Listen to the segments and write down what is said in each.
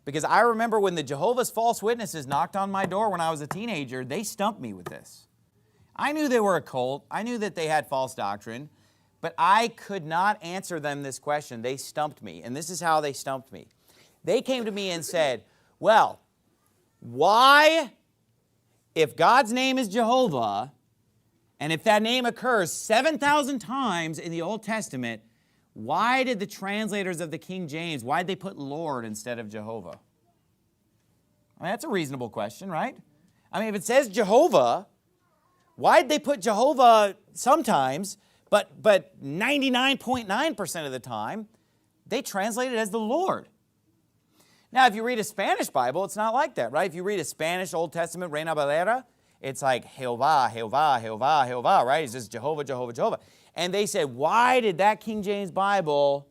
Because I remember when the Jehovah's false witnesses knocked on my door when I was a teenager, they stumped me with this. I knew they were a cult. I knew that they had false doctrine, but I could not answer them this question. They stumped me, and this is how they stumped me. They came to me and said, well, why, if God's name is Jehovah, and if that name occurs 7,000 times in the Old Testament, why did the translators of the King James, why did they put Lord instead of Jehovah? I mean, that's a reasonable question, right? I mean, if it says Jehovah, why did they put Jehovah sometimes, but 99.9% of the time, they translate it as the Lord? Now, if you read a Spanish Bible, it's not like that, right? If you read a Spanish Old Testament, Reina Valera, it's like Jehovah, Jehovah, Jehovah, Jehovah, right? It's just Jehovah, Jehovah, Jehovah. And they said, why did that King James Bible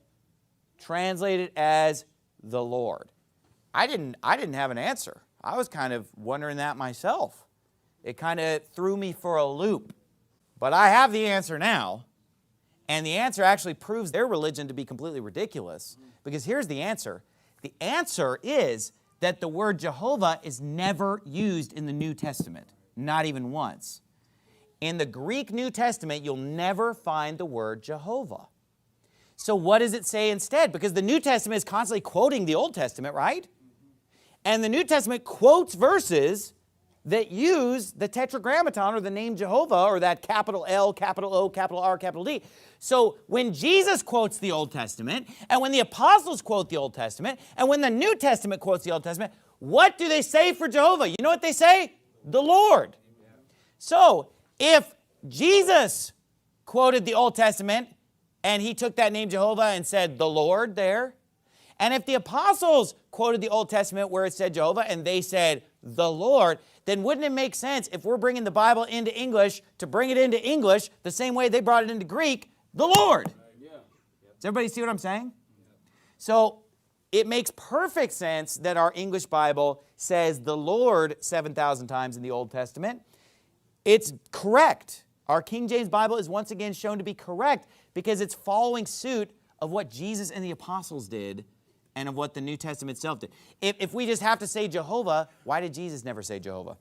translate it as the Lord? I didn't have an answer. I was kind of wondering that myself. It kind of threw me for a loop. But I have the answer now. And the answer actually proves their religion to be completely ridiculous. Because here's the answer. The answer is that the word Jehovah is never used in the New Testament. Not even once. In the Greek New Testament, you'll never find the word Jehovah. So what does it say instead? Because the New Testament is constantly quoting the Old Testament, right? And the New Testament quotes verses that use the Tetragrammaton or the name Jehovah or that capital L, capital O, capital R, capital D. So when Jesus quotes the Old Testament, and when the apostles quote the Old Testament, and when the New Testament quotes the Old Testament, what do they say for Jehovah? You know what they say? The Lord. So if Jesus quoted the Old Testament and he took that name Jehovah and said the Lord there, and if the apostles quoted the Old Testament where it said Jehovah and they said the Lord, then wouldn't it make sense if we're bringing the Bible into English to bring it into English the same way they brought it into Greek, the Lord? Does everybody see what I'm saying? So it makes perfect sense that our English Bible says the Lord 7,000 times in the Old Testament. It's correct. Our King James Bible is once again shown to be correct because it's following suit of what Jesus and the apostles did and of what the New Testament itself did. If we just have to say Jehovah, why did Jesus never say Jehovah?